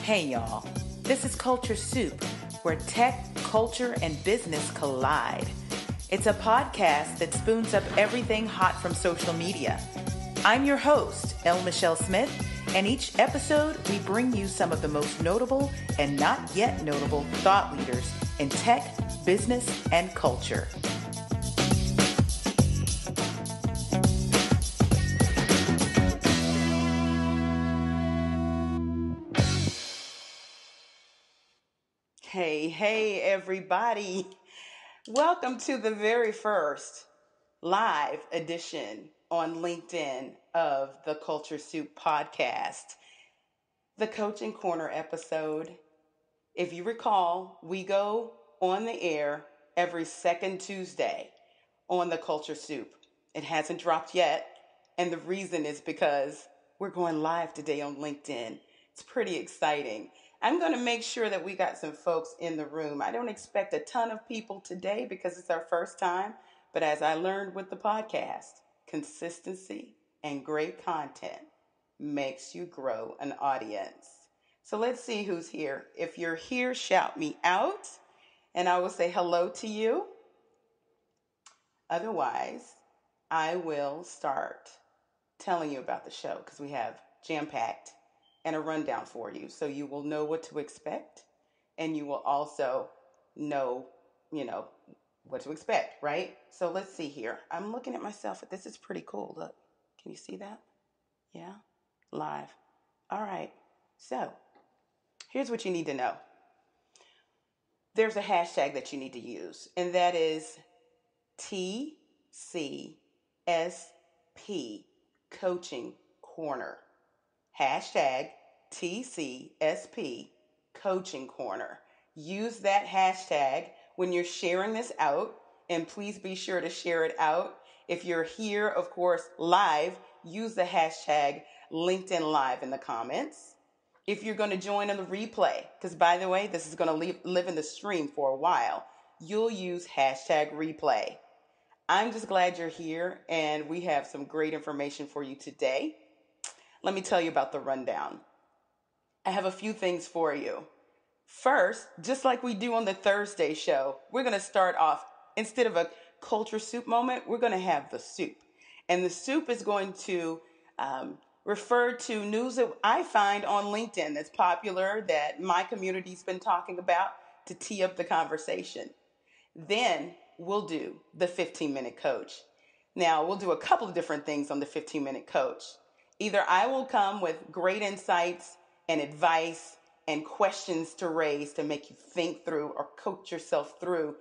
Hey y'all, this is Culture Soup, where tech, culture, and business collide. It's a podcast that spoons up everything hot from social media. I'm your host, L. Michelle Smith, and each episode we bring you some of the most notable and not yet notable thought leaders in tech, business, and culture. Hey, everybody. Welcome to the very first live edition on LinkedIn of the Culture Soup podcast, the Coaching Corner episode. If you recall, we go on the air every second Tuesday on the Culture Soup. It hasn't dropped yet, and the reason is because we're going live today on LinkedIn. It's pretty exciting. I'm going to make sure that we got some folks in the room. I don't expect a ton of people today because it's our first time, but as I learned with the podcast, consistency and great content makes you grow an audience. So let's see who's here. If you're here, shout me out, and I will say hello to you. Otherwise, I will start telling you about the show because we have jam-packed and a rundown for you, so you will know what to expect, and you will also know, what to expect, right? So let's see here. I'm looking at myself. This is pretty cool. Look, can you see that? Yeah, live. All right. So here's what you need to know. There's a hashtag that you need to use, and that is TCSP, Coaching Corner. Hashtag TCSP, Coaching Corner. Use that hashtag when you're sharing this out, and please be sure to share it out. If you're here, of course, live, use the hashtag LinkedIn Live in the comments. If you're going to join on the replay, because by the way, this is going to live in the stream for a while, you'll use hashtag replay. I'm just glad you're here, and we have some great information for you today. Let me tell you about the rundown. I have a few things for you. First, just like we do on the Thursday show, we're going to start off, instead of a culture soup moment, we're going to have the soup. And the soup is going to refer to news that I find on LinkedIn that's popular, that my community's been talking about, to tee up the conversation. Then we'll do the 15-minute coach. Now, we'll do a couple of different things on the 15-minute coach. Either I will come with great insights and advice and questions to raise to make you think through or coach yourself through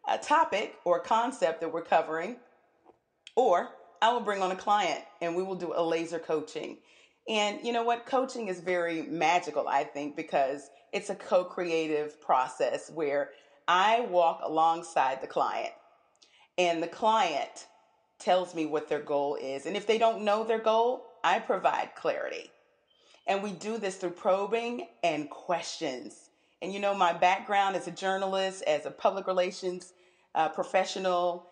a topic or a concept that we're covering, or I will bring on a client and we will do a laser coaching. And you know what? Coaching is very magical, I think, because it's a co-creative process where I walk alongside the client and the client tells me what their goal is. And if they don't know their goal, I provide clarity. And we do this through probing and questions. And my background as a journalist, as a public relations professional,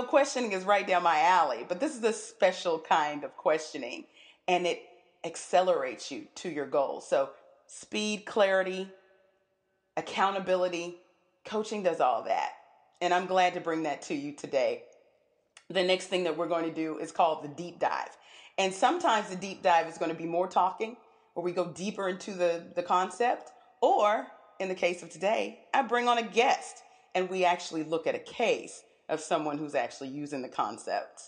questioning is right down my alley. But this is a special kind of questioning, and it accelerates you to your goal. So speed, clarity, accountability, coaching does all that. And I'm glad to bring that to you today. The next thing that we're going to do is called the deep dive. And sometimes the deep dive is going to be more talking, where we go deeper into the concept. Or in the case of today, I bring on a guest and we actually look at a case of someone who's actually using the concept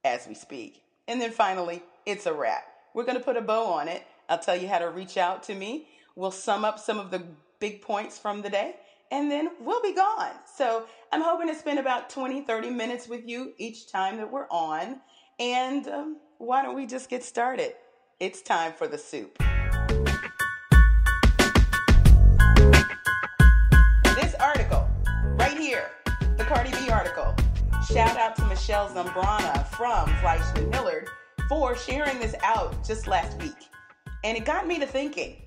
as we speak. And then finally, it's a wrap. We're going to put a bow on it. I'll tell you how to reach out to me. We'll sum up some of the big points from the day, and then we'll be gone. So I'm hoping to spend about 20-30 minutes with you each time that we're on. And why don't we just get started? It's time for the soup. This article, right here, the Cardi B article. Shout out to Michelle Zambrana from Fleischman Hillard for sharing this out just last week. And it got me to thinking.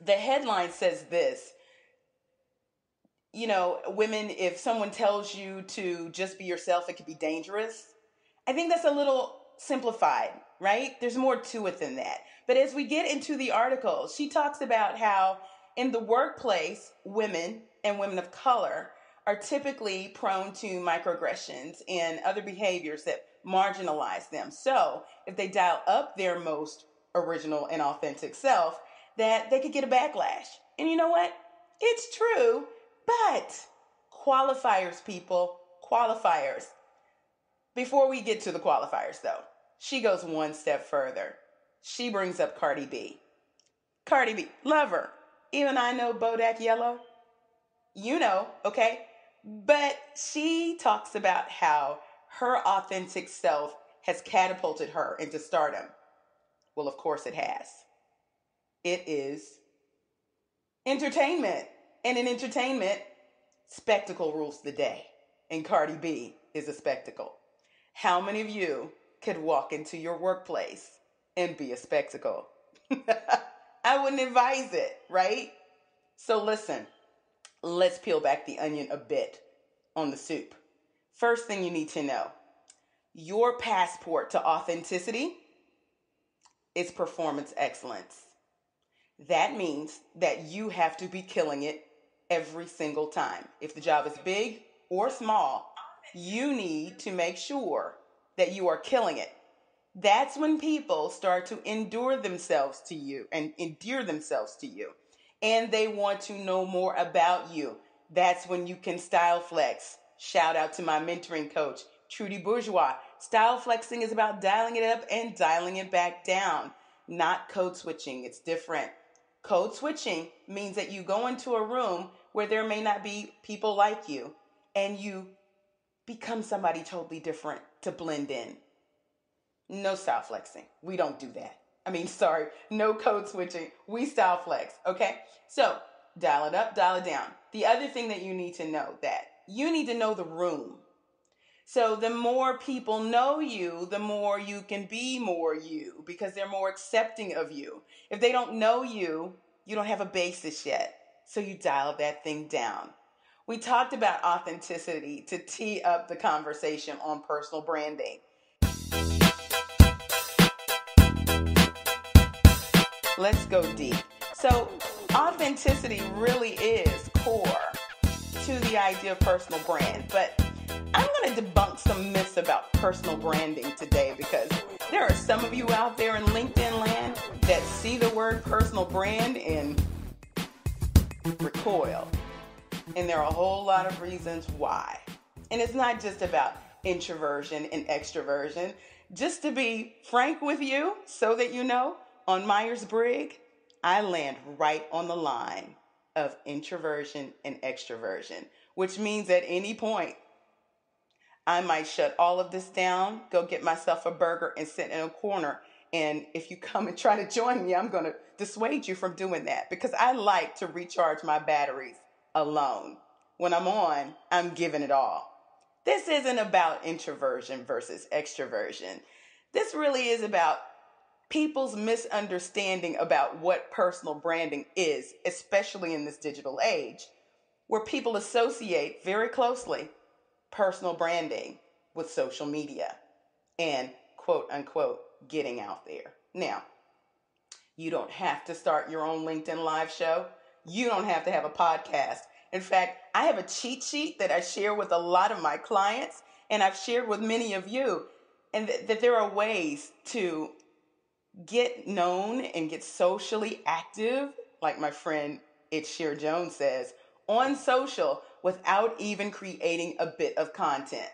The headline says this: women, if someone tells you to just be yourself, it could be dangerous. I think that's a little simplified, right? There's more to it than that. But as we get into the article, she talks about how in the workplace, women and women of color are typically prone to microaggressions and other behaviors that marginalize them. So if they dial up their most original and authentic self, that they could get a backlash. And you know what? It's true, but qualifiers, people, qualifiers. Before we get to the qualifiers, though, she goes one step further. She brings up Cardi B. Cardi B, love her. Even I know Bodak Yellow. You know, okay? But she talks about how her authentic self has catapulted her into stardom. Well, of course it has. It is entertainment. And in entertainment, spectacle rules the day. And Cardi B is a spectacle. How many of you could walk into your workplace and be a spectacle? I wouldn't advise it, right? So listen, let's peel back the onion a bit on the soup. First thing you need to know, your passport to authenticity is performance excellence. That means that you have to be killing it every single time. If the job is big or small, you need to make sure that you are killing it. That's when people start to endear themselves to you. And they want to know more about you. That's when you can style flex. Shout out to my mentoring coach, Trudy Bourgeois. Style flexing is about dialing it up and dialing it back down, not code switching. It's different. Code switching means that you go into a room where there may not be people like you, and you become somebody totally different to blend in. No style flexing. We don't do that. No code switching. We style flex, okay? So dial it up, dial it down. The other thing that you need to know, that you need to know the room. So the more people know you, the more you can be more you, because they're more accepting of you. If they don't know you, you don't have a basis yet. So you dial that thing down. We talked about authenticity to tee up the conversation on personal branding. Let's go deep. So authenticity really is core to the idea of personal brand, but I'm going to debunk some myths about personal branding today, because there are some of you out there in LinkedIn land that see the word personal brand and recoil. And there are a whole lot of reasons why. And it's not just about introversion and extroversion. Just to be frank with you, so that you know, on Myers-Briggs, I land right on the line of introversion and extroversion, which means at any point, I might shut all of this down, go get myself a burger and sit in a corner. And if you come and try to join me, I'm going to dissuade you from doing that, because I like to recharge my batteries alone. When I'm on, I'm giving it all. This isn't about introversion versus extroversion. This really is about people's misunderstanding about what personal branding is, especially in this digital age, where people associate very closely personal branding with social media and quote unquote getting out there. Now, you don't have to start your own LinkedIn live show. You don't have to have a podcast. In fact, I have a cheat sheet that I share with a lot of my clients, and I've shared with many of you, and that there are ways to get known and get socially active, like my friend Itshire Jones says, on social without even creating a bit of content.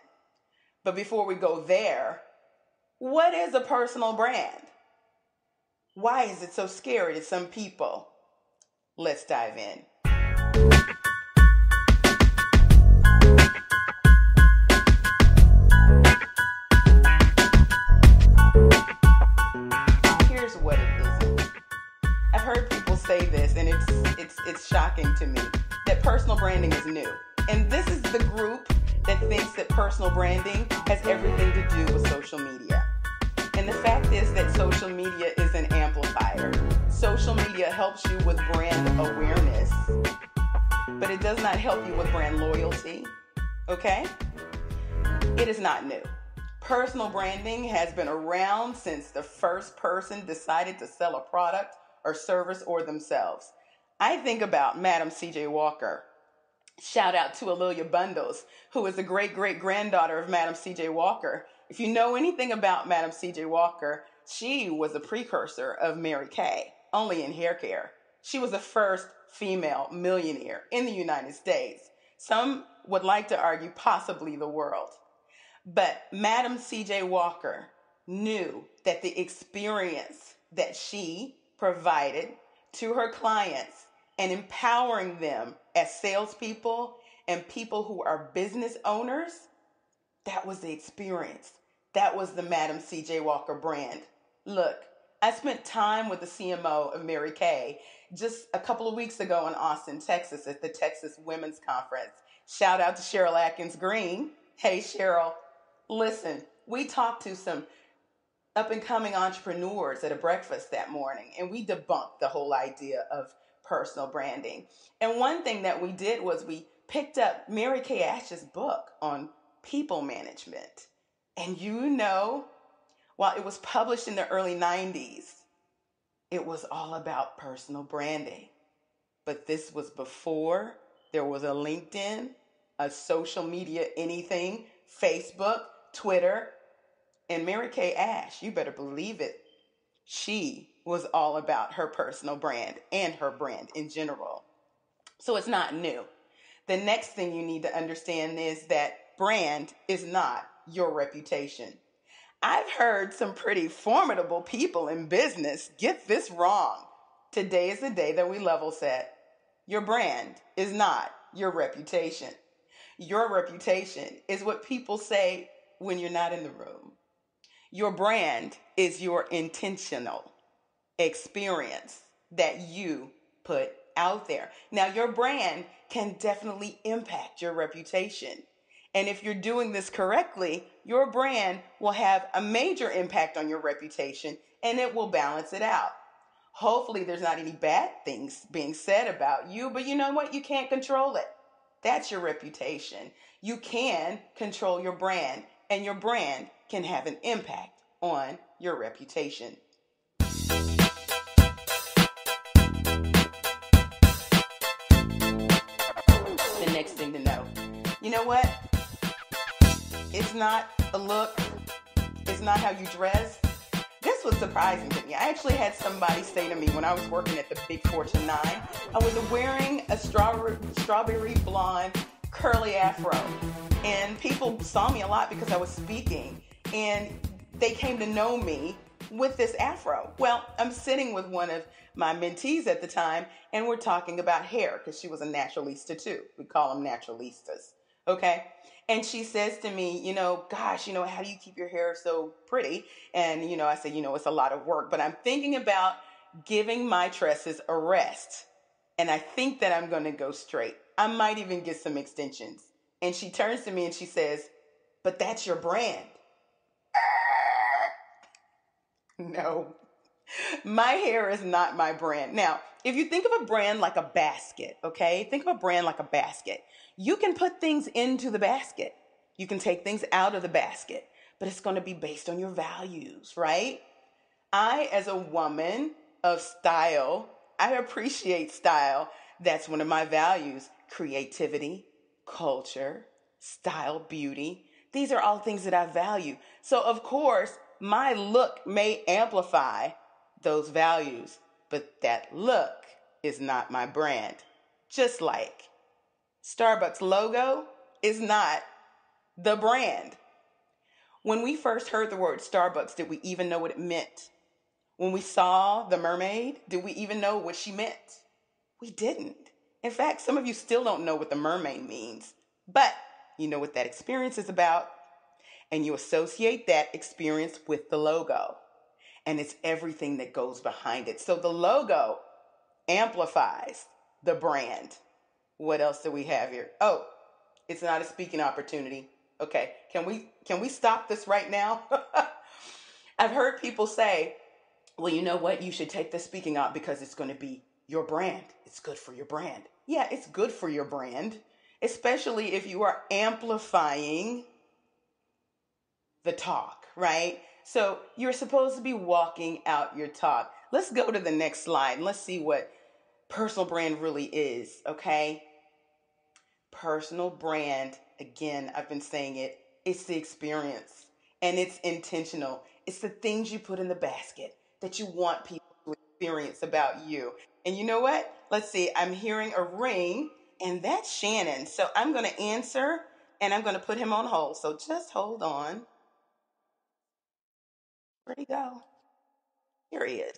But before we go there, what is a personal brand? Why is it so scary to some people? Let's dive in. Here's what it isn't. I've heard people say this, and it's shocking to me that personal branding is new. And this is the group that thinks that personal branding has everything to do with social media. And the fact is that social media is an amplifier. Social media helps you with brand awareness, but it does not help you with brand loyalty, okay? It is not new. Personal branding has been around since the first person decided to sell a product or service or themselves. I think about Madam C.J. Walker. Shout out to Alelia Bundles, who is the great great granddaughter of Madam C.J. Walker. If you know anything about Madam C.J. Walker, she was a precursor of Mary Kay, only in hair care. She was the first female millionaire in the United States. Some would like to argue possibly the world. But Madam C.J. Walker knew that the experience that she provided to her clients and empowering them as salespeople and people who are business owners, that was the experience. That was the Madam C.J. Walker brand. Look, I spent time with the CMO of Mary Kay just a couple of weeks ago in Austin, Texas at the Texas Women's Conference. Shout out to Cheryl Atkins Green. Hey, Cheryl. Listen, we talked to some up-and-coming entrepreneurs at a breakfast that morning, and we debunked the whole idea of personal branding. And one thing that we did was we picked up Mary Kay Ash's book on people management. And you know, while it was published in the early 90s, it was all about personal branding. But this was before there was a LinkedIn, a social media anything, Facebook, Twitter, and Mary Kay Ash, you better believe it, she was all about her personal brand and her brand in general. So it's not new. The next thing you need to understand is that brand is not your reputation. I've heard some pretty formidable people in business get this wrong. Today is the day that we level set. Your brand is not your reputation. Your reputation is what people say when you're not in the room. Your brand is your intentional experience that you put out there. Now, your brand can definitely impact your reputation. And if you're doing this correctly, your brand will have a major impact on your reputation and it will balance it out. Hopefully, there's not any bad things being said about you, but you know what? You can't control it. That's your reputation. You can control your brand, and your brand can have an impact on your reputation. The next thing to know. You know what? It's not a look. It's not how you dress. This was surprising to me. I actually had somebody say to me when I was working at the Big Fortune 9, I was wearing a strawberry blonde curly afro. And people saw me a lot because I was speaking. And they came to know me with this afro. Well, I'm sitting with one of my mentees at the time, and we're talking about hair because she was a naturalista too. We call them naturalistas. Okay? And she says to me, gosh, how do you keep your hair so pretty? And, I said, it's a lot of work, but I'm thinking about giving my tresses a rest. And I think that I'm going to go straight. I might even get some extensions. And she turns to me and she says, but that's your brand. No, my hair is not my brand. Now, if you think of a brand like a basket, okay? Think of a brand like a basket. You can put things into the basket. You can take things out of the basket, but it's going to be based on your values, right? I, as a woman of style, I appreciate style. That's one of my values. Creativity, culture, style, beauty. These are all things that I value. So, of course, my look may amplify those values, but that look is not my brand. Just like Starbucks logo is not the brand. When we first heard the word Starbucks, did we even know what it meant? When we saw the mermaid, did we even know what she meant? We didn't. In fact, some of you still don't know what the mermaid means, but you know what that experience is about, and you associate that experience with the logo, and it's everything that goes behind it. So the logo amplifies the brand. What else do we have here? Oh, it's not a speaking opportunity. Okay, can we stop this right now? I've heard people say, well, you know what? You should take the speaking out because it's going to be your brand. It's good for your brand. Yeah, it's good for your brand, especially if you are amplifying the talk, right? So you're supposed to be walking out your talk. Let's go to the next slide and let's see what personal brand really is, okay? Personal brand, again, I've been saying it, it's the experience and it's intentional. It's the things you put in the basket that you want people to experience about you. And you know what? Let's see, I'm hearing a ring and that's Shannon. So I'm going to answer and I'm going to put him on hold. So just hold on. Where'd he go? Here he is.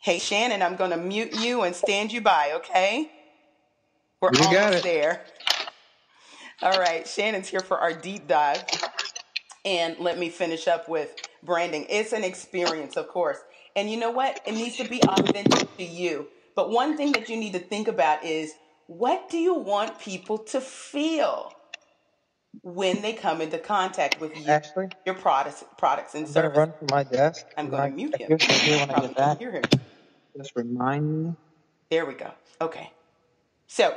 Hey, Shannon, I'm going to mute you and stand you by, okay? We're almost there. All right, Shannon's here for our deep dive. And let me finish up with branding. It's an experience, of course. And you know what? It needs to be authentic to you. But one thing that you need to think about is, what do you want people to feel when they come into contact with you, Ashley, your products and I'm going to services? run from my desk. I'm going to mute him. When I Probably get back, can't hear him. just remind me. There we go. Okay. So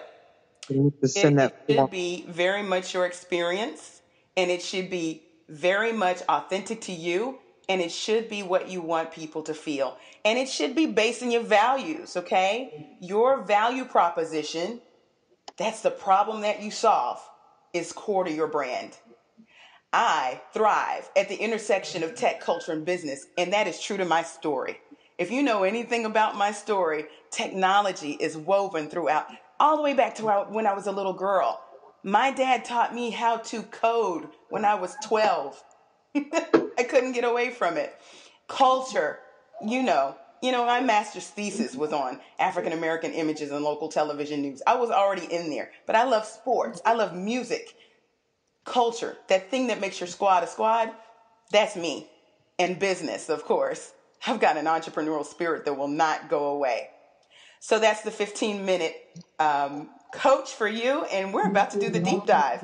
You need to send it that should form. be very much your experience, and it should be very much authentic to you, and it should be what you want people to feel. And it should be based on your values, okay? Your value proposition, that's the problem that you solve, is core to your brand. I thrive at the intersection of tech, culture, and business, and that is true to my story. If you know anything about my story, technology is woven throughout, all the way back to when I was a little girl. My dad taught me how to code when I was 12. I couldn't get away from it. Culture, my master's thesis was on African American images in local television news. I was already in there, but I love sports. I love music. Culture, that thing that makes your squad a squad, that's me. And business, of course. I've got an entrepreneurial spirit that will not go away. So that's the 15-minute coach for you, and we're about to do the deep dive.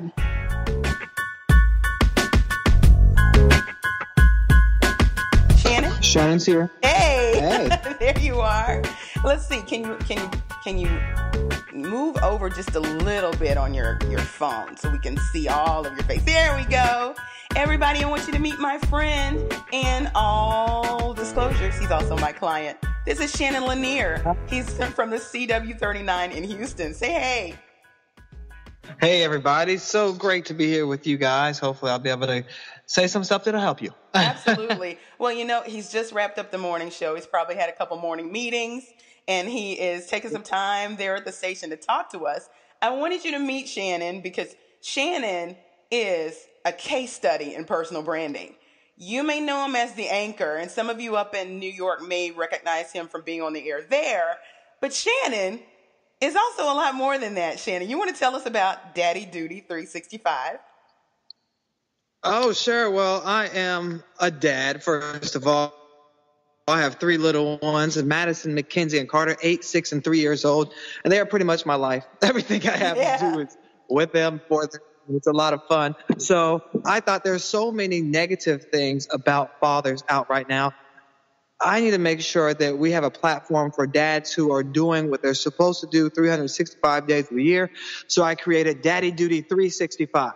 Shannon? Shannon's here. Hey. There you are. Let's see. Can you move over just a little bit on your phone so we can see all of your face? There we go. Everybody, I want you to meet my friend. And all disclosures, he's also my client. This is Shannon Lanier. He's from the CW39 in Houston. Say hey. Hey, everybody. So great to be here with you guys. Hopefully I'll be able to say some stuff that'll help you. Absolutely. Well, he's just wrapped up the morning show. He's probably had a couple morning meetings, and he is taking some time there at the station to talk to us. I wanted you to meet Shannon because Shannon is a case study in personal branding. You may know him as the anchor, and some of you up in New York may recognize him from being on the air there. But Shannon is also a lot more than that. Shannon, you want to tell us about Daddy Duty 365? Oh, sure. Well, I am a dad, first of all. I have 3 little ones, Madison, Mackenzie, and Carter, 8, 6, and 3 years old. And they are pretty much my life. Everything I have to do is with them, for them. It's a lot of fun. So I thought there's so many negative things about fathers out right now. I need to make sure that we have a platform for dads who are doing what they're supposed to do 365 days of the year. So I created Daddy Duty 365.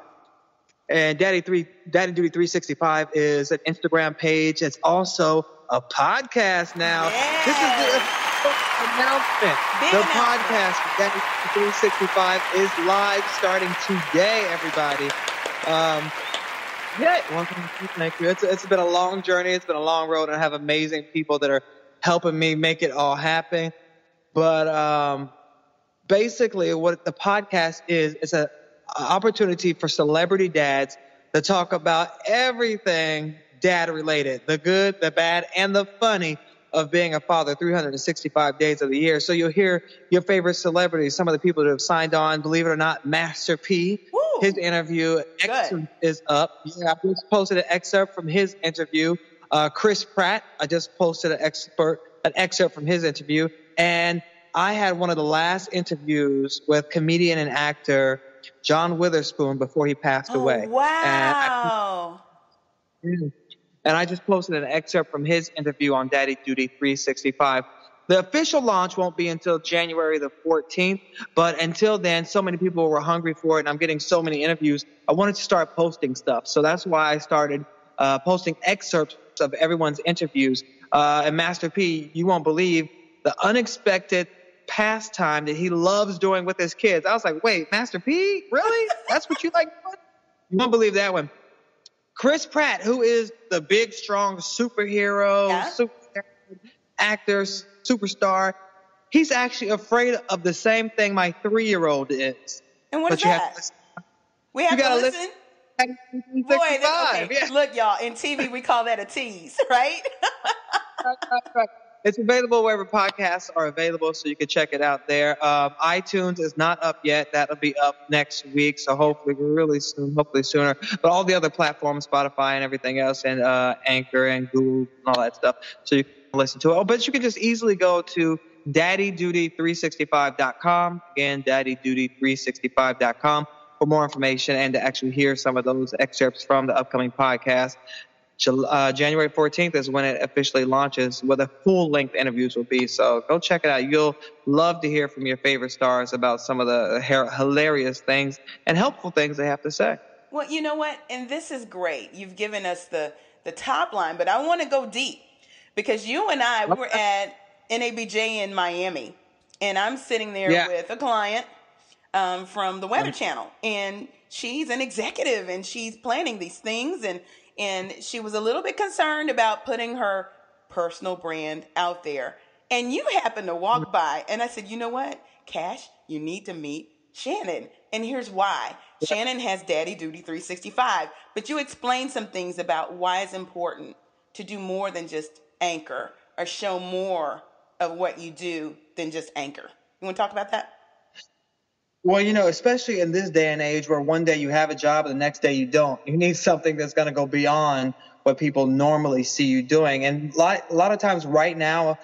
And Daddy Duty 365 is an Instagram page. It's also a podcast now. Yeah. This is the announcement. The podcast Daddy Duty 365 is live starting today, everybody. Thank you. It's been a long journey. It's been a long road, and I have amazing people that are helping me make it all happen. But basically, what the podcast is an opportunity for celebrity dads to talk about everything dad related, the good, the bad, and the funny of being a father 365 days of the year. So you'll hear your favorite celebrities, some of the people that have signed on, believe it or not, Master P. Woo! His interview is up. Yeah, I just posted an excerpt from his interview. Chris Pratt, I just posted an excerpt from his interview. And I had one of the last interviews with comedian and actor John Witherspoon before he passed away. Wow. And I just posted an excerpt from his interview on Daddy Duty 365. The official launch won't be until January the 14th, but until then, so many people were hungry for it, and I'm getting so many interviews. I wanted to start posting stuff, so that's why I started posting excerpts of everyone's interviews. And Master P, you won't believe the unexpected pastime that he loves doing with his kids. I was like, wait, Master P, really? That's what you like doing? You won't believe that one. Chris Pratt, who is the big, strong superhero, super actor, superstar, he's actually afraid of the same thing my 3-year-old is. And what is that? We have to listen. Boy, look, y'all, in TV, we call that a tease, right? Right. It's available wherever podcasts are available, so you can check it out there. iTunes is not up yet. That'll be up next week, so hopefully really soon, hopefully sooner. But all the other platforms, Spotify and everything else, and Anchor and Google and all that stuff, so you can listen to it. Oh, but you can just easily go to daddyduty365.com. Again, daddyduty365.com for more information and to actually hear some of those excerpts from the upcoming podcast. January 14th is when it officially launches, where the full-length interviews will be. So go check it out. You'll love to hear from your favorite stars about some of the hilarious things and helpful things they have to say. Well, you know what? And this is great. You've given us the top line, but I want to go deep because you and I were at NABJ in Miami, and I'm sitting there with a client from the Weather Channel, and she's an executive, and she's planning these things, and she was a little bit concerned about putting her personal brand out there. And you happened to walk by, and I said, you know what, Cash, you need to meet Shannon. And here's why. Shannon has Daddy Duty 365, but you explained some things about why it's important to do more than just anchor or show more of what you do than just anchor. You want to talk about that? Well, especially in this day and age where one day you have a job and the next day you don't, you need something that's going to go beyond what people normally see you doing. And a lot of times right now,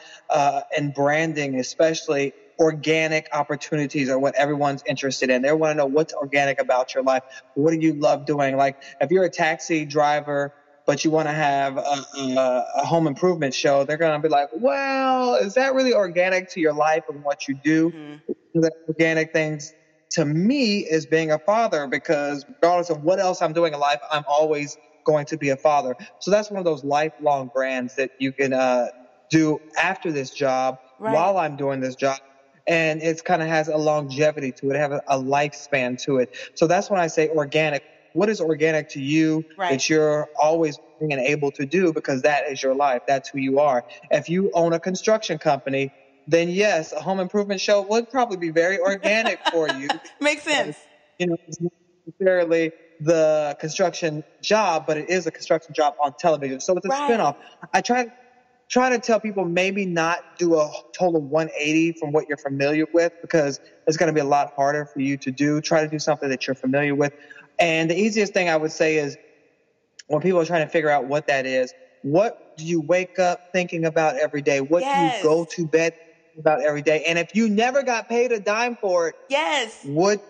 in branding, especially, organic opportunities are what everyone's interested in. They want to know what's organic about your life. What do you love doing? Like if you're a taxi driver, but you want to have a home improvement show, they're going to be like, well, is that really organic to your life and what you do? Mm-hmm. The organic things to me is being a father, because regardless of what else I'm doing in life, I'm always going to be a father. So that's one of those lifelong brands that you can do after this job, while I'm doing this job. And it kind of has a longevity to it. It has a lifespan to it. So that's when I say organic. What is organic to you that you're always being able to do, because that is your life. That's who you are. If you own a construction company, then yes, a home improvement show would probably be very organic for you. Makes sense. It's not necessarily the construction job, but it is a construction job on television. So it's a spinoff. I try to tell people maybe not do a total 180 from what you're familiar with, because it's going to be a lot harder for you to do. Try to do something that you're familiar with. And the easiest thing I would say is when people are trying to figure out what that is, what do you wake up thinking about every day? What do you go to bed about every day? And if you never got paid a dime for it, what are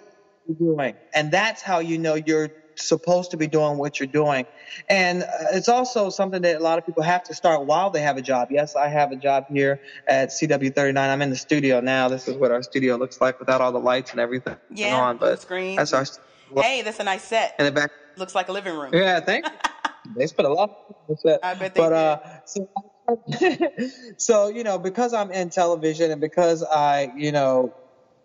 you doing? And that's how you know you're supposed to be doing what you're doing. And it's also something that a lot of people have to start while they have a job. Yes, I have a job here at CW39. I'm in the studio now. This is what our studio looks like without all the lights and everything on. But screen. That's our Hey, that's a nice set. In the back. Looks like a living room. Yeah, thank you. They spent a lot on the set. I bet they did. So, because I'm in television and because I,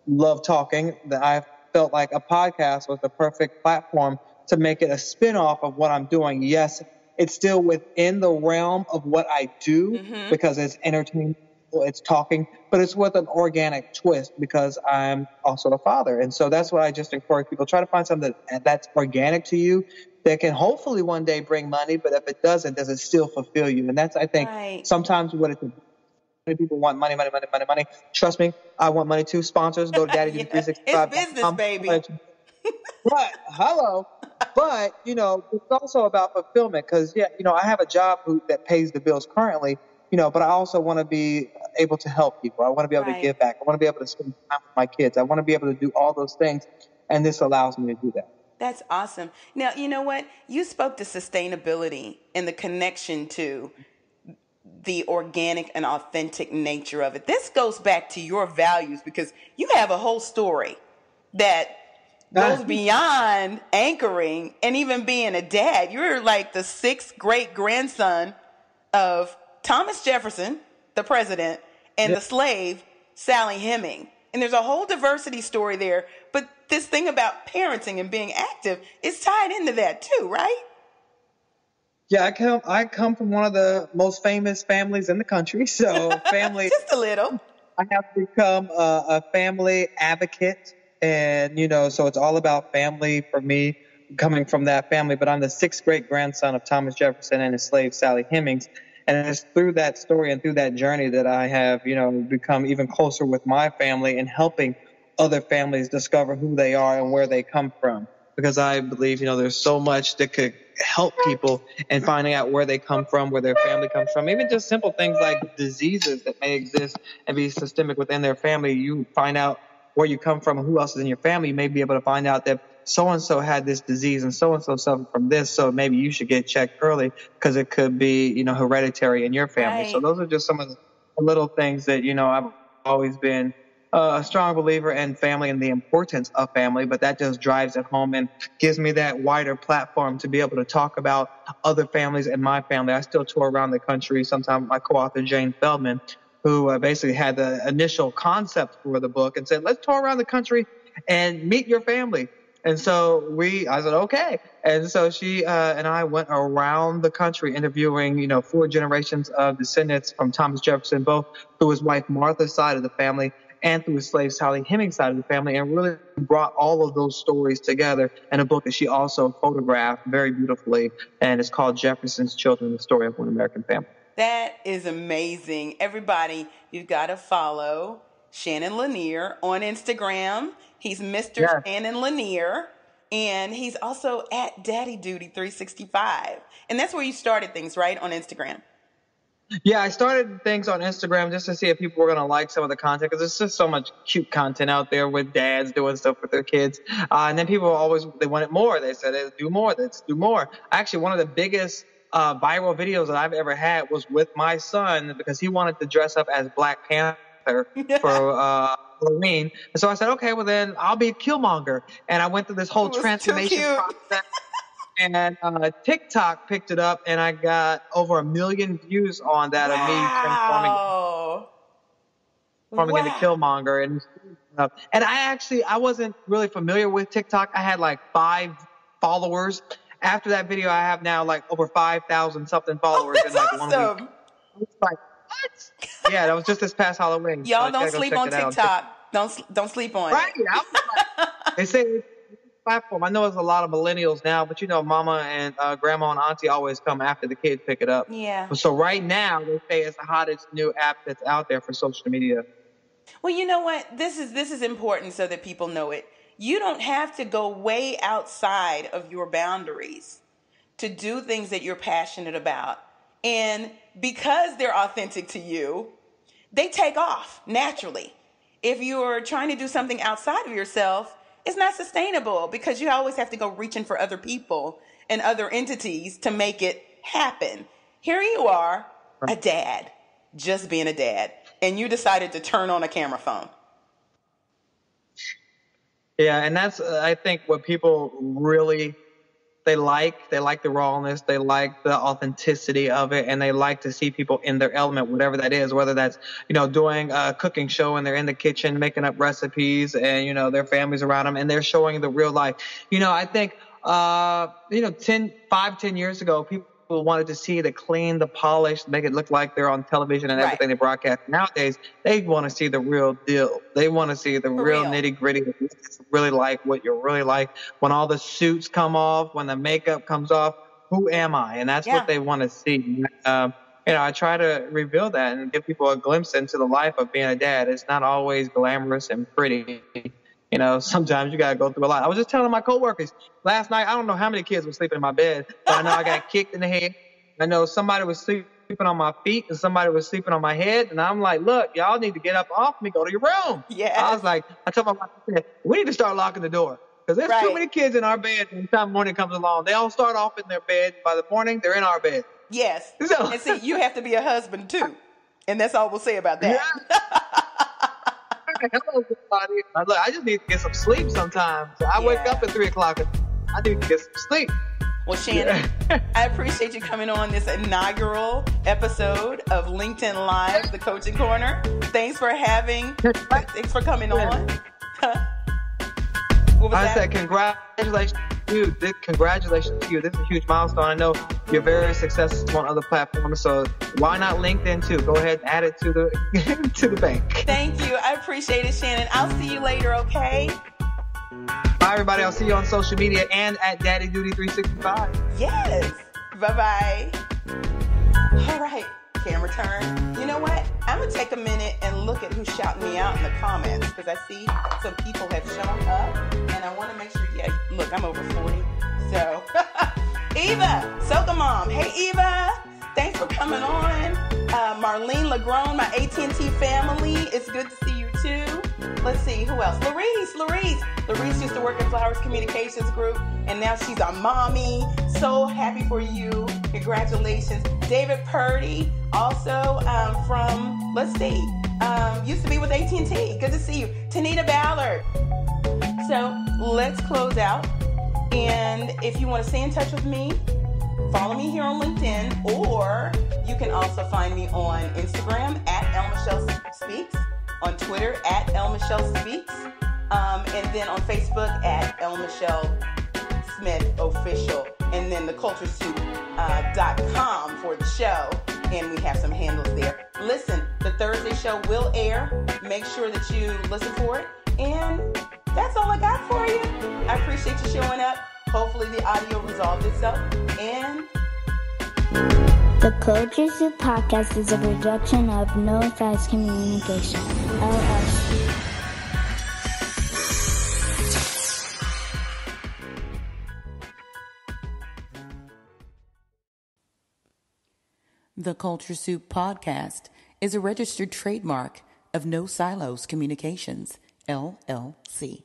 love talking, that I felt like a podcast was the perfect platform to make it a spinoff of what I'm doing. Yes, it's still within the realm of what I do, because it's entertainment, it's talking, but it's with an organic twist because I'm also a father. And so that's what I just encourage people. Try to find something that's organic to you that can hopefully one day bring money, but if it doesn't, does it still fulfill you? And that's, I think, sometimes what it's people want money. Trust me, I want money too. Sponsors, go to daddyduty365. It's business, baby. Right. Hello. But, it's also about fulfillment because, I have a job that pays the bills currently, but I also want to be able to help people. I want to be able to give back. I want to be able to spend time with my kids. I want to be able to do all those things, and this allows me to do that. That's awesome. Now, you know what? You spoke to sustainability and the connection to the organic and authentic nature of it. This goes back to your values because you have a whole story that goes beyond anchoring and even being a dad. You're like the sixth great grandson of Thomas Jefferson, the president, and the slave, Sally Heming. And there's a whole diversity story there. But this thing about parenting and being active is tied into that too, right? Yeah, I come from one of the most famous families in the country. So family, just a little. I have become a family advocate. And, so it's all about family for me, coming from that family. But I'm the sixth great grandson of Thomas Jefferson and his slave, Sally Hemings. And it's through that story and through that journey that I have, become even closer with my family and helping other families discover who they are and where they come from. Because I believe, there's so much that could help people in finding out where they come from, where their family comes from. Even just simple things like diseases that may exist and be systemic within their family. You find out where you come from and who else is in your family. You may be able to find out that so-and-so had this disease and so-and-so suffered from this. So maybe you should get checked early because it could be, hereditary in your family. Right. So those are just some of the little things that, I've always been a strong believer in family and the importance of family, but that just drives it home and gives me that wider platform to be able to talk about other families and my family. I still tour around the country, sometimes my co-author Jane Feldman, who basically had the initial concept for the book and said, let's tour around the country and meet your family. And so I said, okay. And so she and I went around the country interviewing, 4 generations of descendants from Thomas Jefferson, both through his wife Martha's side of the family and through his slave Sally Hemings side of the family, and really brought all of those stories together in a book that she also photographed very beautifully. And it's called Jefferson's Children, The Story of One American Family. That is amazing. Everybody, you've got to follow Shannon Lanier on Instagram. He's Mr. Shannon Lanier, and he's also at Daddy Duty 365. And that's where you started things, right, on Instagram? Yeah, I started things on Instagram just to see if people were going to like some of the content, because there's just so much cute content out there with dads doing stuff with their kids. And then people they wanted more. They said, let's do more. Let's do more. Actually, one of the biggest viral videos that I've ever had was with my son, because he wanted to dress up as Black Panther for Halloween. And so I said, okay, well then I'll be Killmonger. And I went through this whole transformation process. And TikTok picked it up, and I got over 1 million views on that of me transforming into Killmonger. And I wasn't really familiar with TikTok. I had like 5 followers. After that video, I have now like over 5,000 something followers in like awesome. 1 week. It's like, what? Yeah, that was just this past Halloween. Y'all don't sleep on TikTok. Don't sleep on it. Right. They say platform. I know there's a lot of millennials now, but mama and grandma and auntie always come after the kids pick it up. Yeah. So right now they say it's the hottest new app that's out there for social media. Well, you know what? This is important so that people know it. You don't have to go way outside of your boundaries to do things that you're passionate about. And because they're authentic to you, they take off naturally. If you're trying to do something outside of yourself, it's not sustainable because you always have to go reaching for other people and other entities to make it happen. Here you are, a dad, just being a dad, and you decided to turn on a camera phone. Yeah, and that's, I think, what people really, they like the rawness, they like the authenticity of it, and they like to see people in their element, whatever that is, whether that's, doing a cooking show and they're in the kitchen making up recipes and, their family's around them and they're showing the real life. I think, 5-10 years ago, people wanted to see the clean, the polished, make it look like they're on television and everything they broadcast. Nowadays, they want to see the real deal. They want to see the real nitty gritty. It's really like what you're really like. When all the suits come off, when the makeup comes off, who am I? And that's what they want to see. I try to reveal that and give people a glimpse into the life of being a dad. It's not always glamorous and pretty. Sometimes you got to go through a lot. I was just telling my coworkers last night, I don't know how many kids were sleeping in my bed, but I know I got kicked in the head. I know somebody was sleeping on my feet and somebody was sleeping on my head. And I'm like, look, y'all need to get up off me, go to your room. Yeah. I told my wife, we need to start locking the door. Because there's too many kids in our bed when the time morning comes along. They all start off in their bed. By the morning, they're in our bed. Yes. So, And see, you have to be a husband too. And that's all we'll say about that. hello, everybody. Look, I just need to get some sleep sometimes. So I wake up at 3 o'clock and I need to get some sleep. Well, Shannon, I appreciate you coming on this inaugural episode of LinkedIn Live, the Coaching Corner. Thanks for coming on. What was that? Said congratulations to you. Congratulations to you. This is a huge milestone. I know you're very successful on other platforms, so why not LinkedIn too? Go ahead and add it to the to the bank. Thank you. I appreciate it, Shannon. I'll see you later, okay? Bye, everybody. I'll see you on social media and at Daddy Duty 365. Yes. Bye-bye. All right. Camera turn. You know what? I'm going to take a minute and look at who's shouting me out in the comments because I see some people have shown up and I want to make sure, look, I'm over 40. So, Eva, Soka Mom. Hey, Eva. Thanks for coming on. Marlene Legrone, my AT&T family. It's good to see you too. Let's see, who else? Larice used to work at Flowers Communications Group, and now she's a mommy. So happy for you. Congratulations. David Purdy, also from, used to be with AT&T. Good to see you. Tanita Ballard. So let's close out. And if you want to stay in touch with me, follow me here on LinkedIn, or you can also find me on Instagram at El Michelle Speaks, on Twitter at El Michelle Speaks, and then on Facebook at El Michelle Smith Official, and then theculturesoup.com for the show, and we have some handles there. Listen, the Thursday show will air. Make sure that you listen for it, and that's all I got for you. I appreciate you showing up. Hopefully the audio resolved itself, and the Culture Soup Podcast is a production of No Size Communication, LLC. The Culture Soup Podcast is a registered trademark of No Silos Communications, LLC.